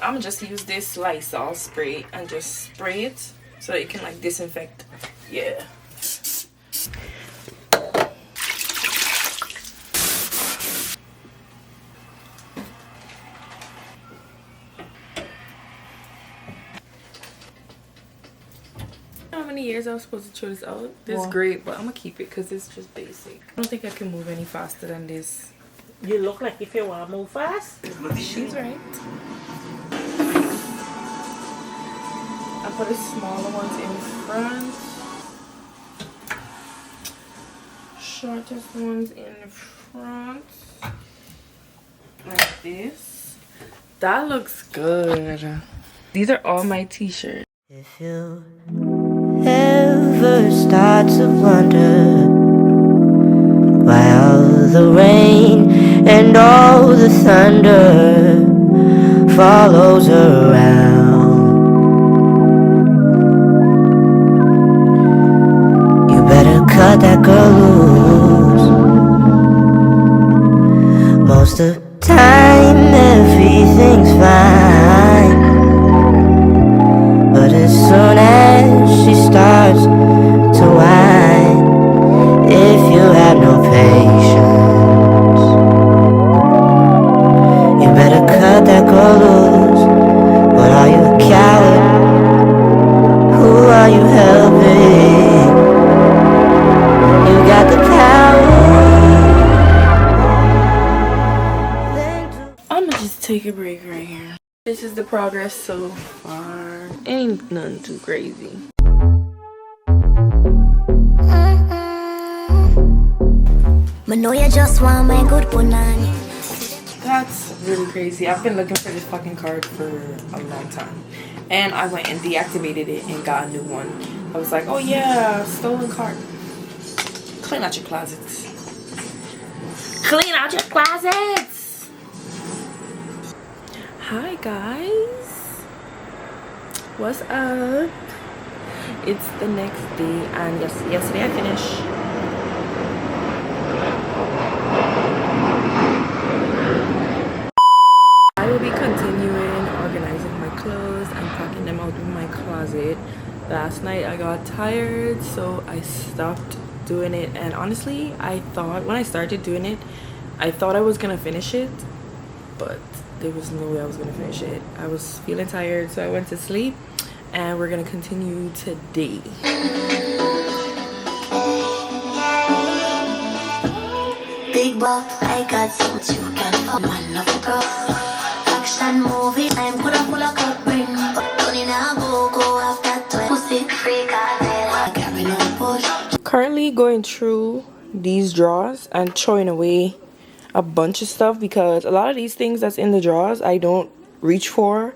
I'm just use this Lysol spray and just spray it so it can like disinfect. Yeah. How many years I was supposed to throw this out? This is great, but I'm gonna keep it because it's just basic. I don't think I can move any faster than this. You look like if you want to move fast. She's right. I put the smaller ones in front. Shortest ones in front. Like this. That looks good. These are all my t-shirts. If you ever start to wonder why all the rain and all the thunder follows around, you better cut that girl loose. Most of the time everything's fine, but as soon as she starts to whine, if you have no patience, you better cut that girl loose. But are you a coward? Who are you helping? You got the power. I'ma just take a break right here. This is the progress so far. Ain't nothing too crazy. I know you just want my good punani. That's really crazy. I've been looking for this fucking card for a long time. And I went and deactivated it and got a new one. I was like, oh yeah, stolen card. Clean out your closets. Clean out your closets! Hi guys. What's up? It's the next day and yesterday I finished. I will be continuing organizing my clothes and packing them out in my closet. Last night I got tired, so I stopped doing it, and honestly I thought when I started doing it I thought I was gonna finish it, but there was no way I was gonna finish it. I was feeling tired, so I went to sleep, and we're gonna continue today. Big buck, I got something you can come on love girl. Action movie, I'm gonna pull a cup ring. Don't you know go after 12. Pussy freak, I got me no push. Currently going through these drawers and throwing away a bunch of stuff because a lot of these things that's in the drawers I don't reach for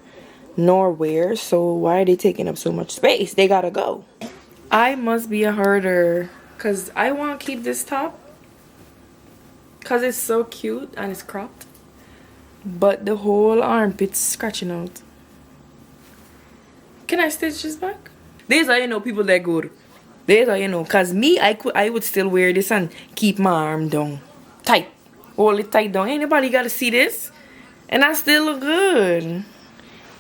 nor wear, so why are they taking up so much space? They gotta go. I must be a herder because I want to keep this top because it's so cute and it's cropped, but the whole armpit's scratching out. Can I stitch this back? These are, you know, people that good. These are, you know, because me, I would still wear this and keep my arm down tight. Hold it tight down. Anybody got to see this? And I still look good.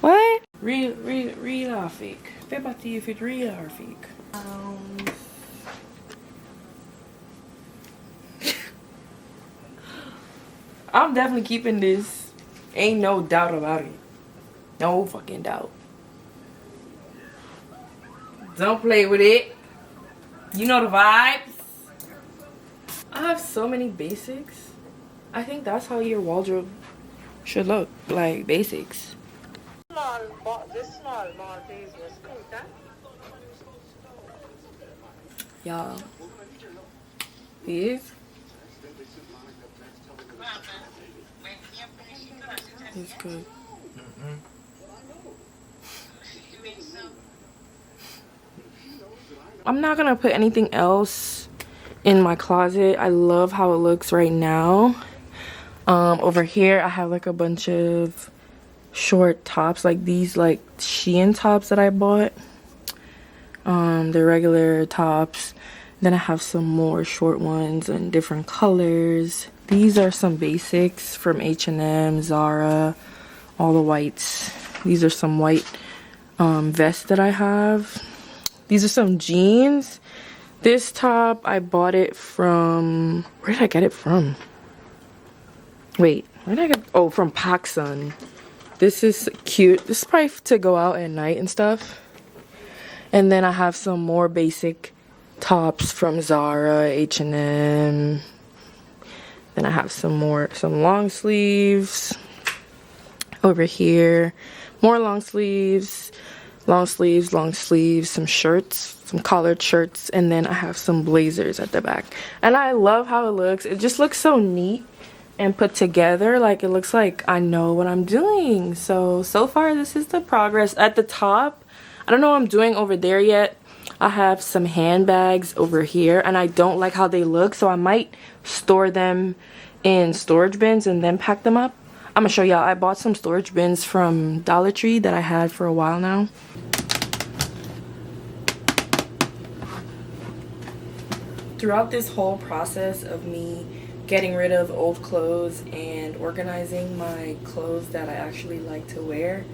What? Real or fake? Paper if it's real or fake. I'm definitely keeping this. Ain't no doubt about it. No fucking doubt. Don't play with it. You know the vibes. I have so many basics. I think that's how your wardrobe should look. Like basics. This small Maltese was cool, huh? Y'all. These. It's good. I'm not gonna put anything else in my closet. I love how it looks right now. Over here I have like a bunch of short tops, like these like Shein tops that I bought. The regular tops. Then I have some more short ones in different colors. These are some basics from H&M, Zara, all the whites. These are some white vests that I have. These are some jeans. This top, I bought it from, where did I get it from? Wait, where did I get, oh, from PacSun. This is cute. This is probably to go out at night and stuff. And then I have some more basic tops from Zara, H&M. Then I have some long sleeves over here. More long sleeves, long sleeves, some shirts, some collared shirts, and then I have some blazers at the back. And I love how it looks. It just looks so neat and put together. Like, it looks like I know what I'm doing. So far this is the progress. At the top, I don't know what I'm doing over there yet. I have some handbags over here and I don't like how they look, so I might store them in storage bins and then pack them up. I'm gonna show y'all. I bought some storage bins from Dollar Tree that I had for a while now. Throughout this whole process of me getting rid of old clothes and organizing my clothes that I actually like to wear,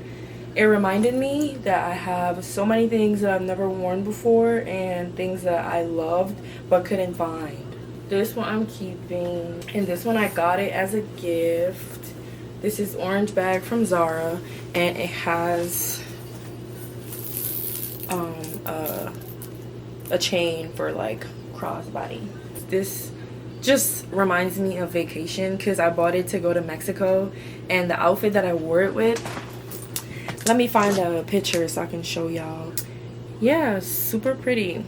it reminded me that I have so many things that I've never worn before and things that I loved but couldn't find. This one I'm keeping, and this one I got it as a gift. This is orange bag from Zara, and it has a chain for like crossbody. This just reminds me of vacation because I bought it to go to Mexico, and the outfit that I wore it with, let me find a picture so I can show y'all. Yeah, super pretty.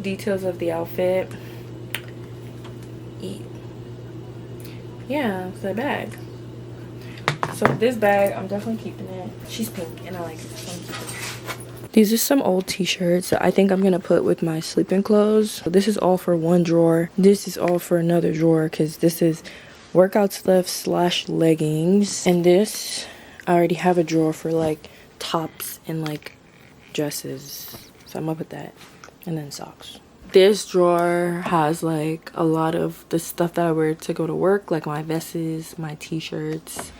Details of the outfit. Yeah, it's a bag. So this bag, I'm definitely keeping it. She's pink and I like it, so I'm keeping it. These are some old t-shirts that I think I'm gonna put with my sleeping clothes. So this is all for one drawer. This is all for another drawer because this is workout stuff / leggings. And this, I already have a drawer for like tops and like dresses. So I'm gonna put that. And then socks. This drawer has like a lot of the stuff that I wear to go to work, like my vests, my t-shirts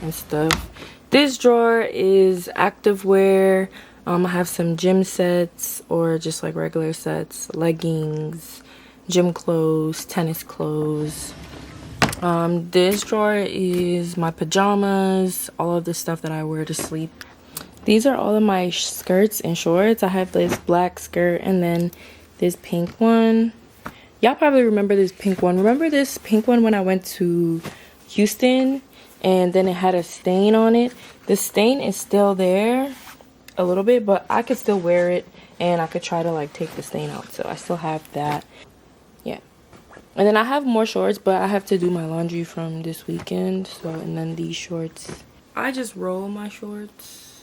and stuff. This drawer is activewear. I have some gym sets or just like regular sets, leggings, gym clothes, tennis clothes. This drawer is my pajamas, all of the stuff that I wear to sleep. These are all of my skirts and shorts. I have this black skirt and then this pink one. Y'all probably remember this pink one. Remember this pink one when I went to Houston and then it had a stain on it? The stain is still there a little bit, but I could still wear it and I could try to like take the stain out. So I still have that. Yeah. And then I have more shorts, but I have to do my laundry from this weekend. So, and then these shorts. I just roll my shorts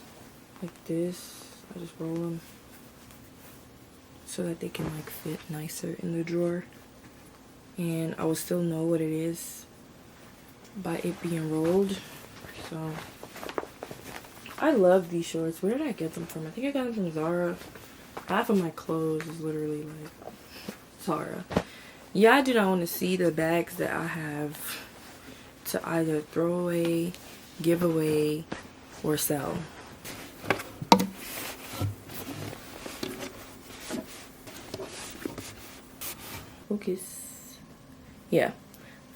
like this. I just roll them so that they can like fit nicer in the drawer. And I will still know what it is by it being rolled. So I love these shorts. Where did I get them from? I think I got them from Zara. Half of my clothes is literally like Zara. Yeah, I do not want to see the bags that I have to either throw away, give away, or sell. Focus. Yeah,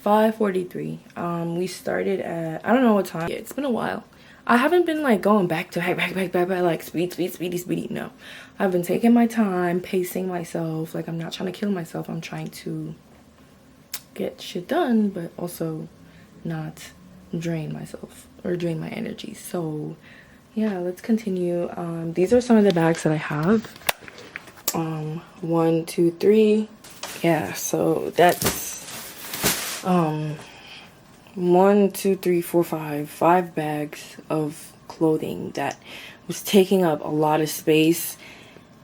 5:43. We started at, I don't know what time. Yeah, it's been a while. I haven't been like going back to back like speedy. No, I've been taking my time, pacing myself. Like, I'm not trying to kill myself. I'm trying to get shit done, but also not drain myself or drain my energy. So yeah, let's continue. These are some of the bags that I have. 1, 2, 3. Yeah, so that's 1, 2, 3, 4, 5 bags of clothing that was taking up a lot of space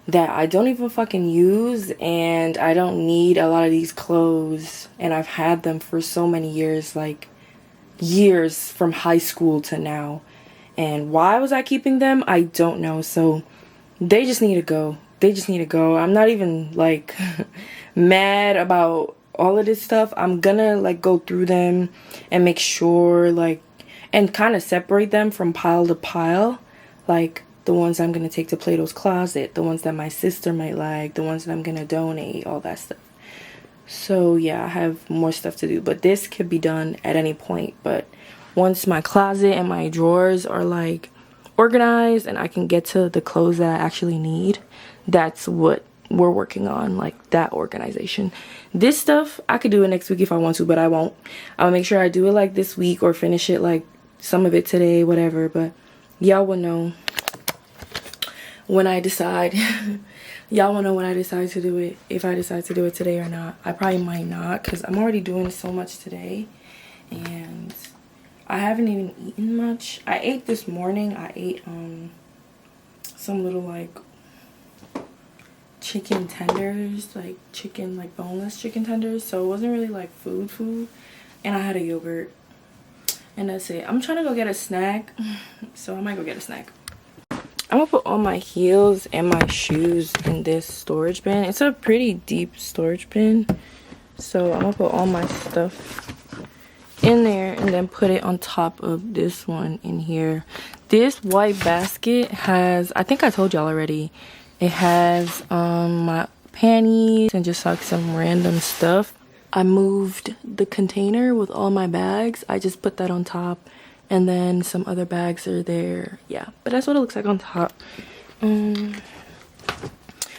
that I don't even fucking use, and I don't need a lot of these clothes, and I've had them for so many years, like years from high school to now. And why was I keeping them? I don't know. So they just need to go. They just need to go. I'm not even like mad about all of this stuff. I'm gonna like go through them and make sure like and kind of separate them from pile to pile, like the ones I'm gonna take to Plato's Closet, the ones that my sister might like, the ones that I'm gonna donate, all that stuff. So yeah, I have more stuff to do, but this could be done at any point. But once my closet and my drawers are like organized and I can get to the clothes that I actually need, that's what we're working on, like that organization. This stuff I could do it next week if I want to, but I won't. I'll make sure I do it like this week or finish it like some of it today, whatever. But y'all will know when I decide. Y'all will know when I decide to do it, if I decide to do it today or not. I probably might not, because I'm already doing so much today and I haven't even eaten much. I ate this morning. I ate some little like chicken tenders, like boneless chicken tenders, so it wasn't really like food, and I had a yogurt, and that's it. I'm trying to go get a snack, so I might go get a snack. I'm gonna put all my heels and my shoes in this storage bin. It's a pretty deep storage bin, so I'm gonna put all my stuff in there and then put it on top of this one in here. This white basket has, I think I told y'all already, it has my panties and just like some random stuff. I moved the container with all my bags. I just put that on top, and then some other bags are there. Yeah, but that's what it looks like on top.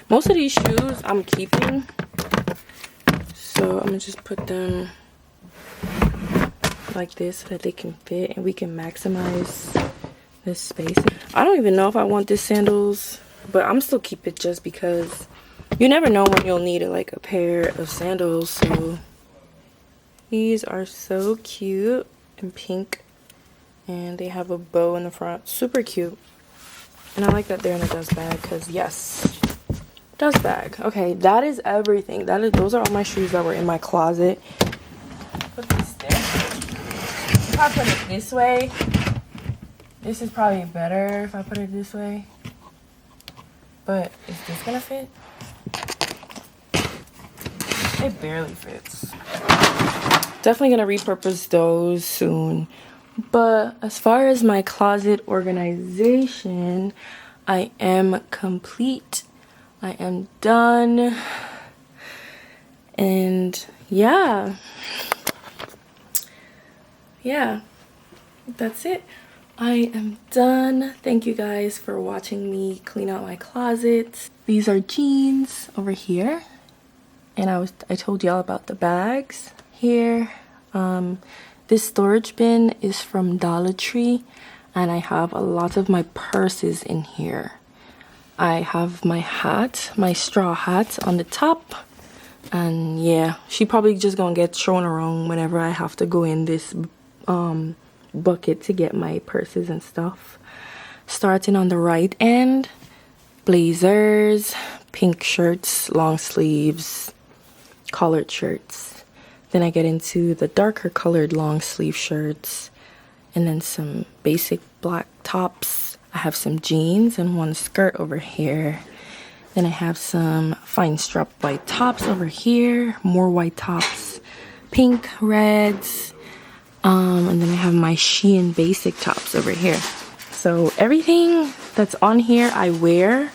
Most of these shoes I'm keeping, so I'm gonna just put them like this so that they can fit and we can maximize this space. I don't even know if I want these sandals, but I'm still keep it just because you never know when you'll need like a pair of sandals. So these are so cute and pink, and they have a bow in the front, super cute. And I like that they're in a dust bag, because yes, dust bag. Okay, that is everything. Those are all my shoes that were in my closet. Put this there. If I put it this way, this is probably better if I put it this way, but is this gonna fit? It barely fits. Definitely gonna repurpose those soon. But as far as my closet organization, I am complete. I am done. And yeah, that's it. I am done. Thank you guys for watching me clean out my closet. These are jeans over here, and I told y'all about the bags here. This storage bin is from Dollar Tree, and I have a lot of my purses in here. I have my hat, my straw hat on the top, and yeah, she probably just gonna get thrown around whenever I have to go in this bucket to get my purses and stuff. Starting on the right end, blazers, pink shirts, long sleeves, collared shirts. Then I get into the darker colored long sleeve shirts, and then some basic black tops. I have some jeans and one skirt over here. Then I have some fine strap white tops over here, more white tops, pink, reds, and then I have my Shein basic tops over here. So everything that's on here I wear,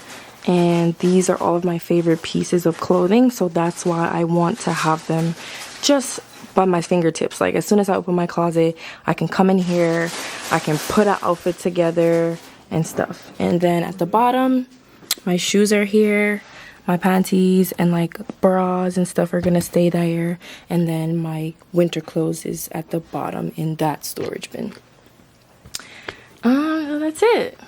and these are all of my favorite pieces of clothing, so that's why I want to have them just by my fingertips. Like as soon as I open my closet, I can come in here, I can put an outfit together and stuff. And then at the bottom, my shoes are here, my panties and like bras and stuff are gonna stay there, and then my winter clothes is at the bottom in that storage bin. That's it.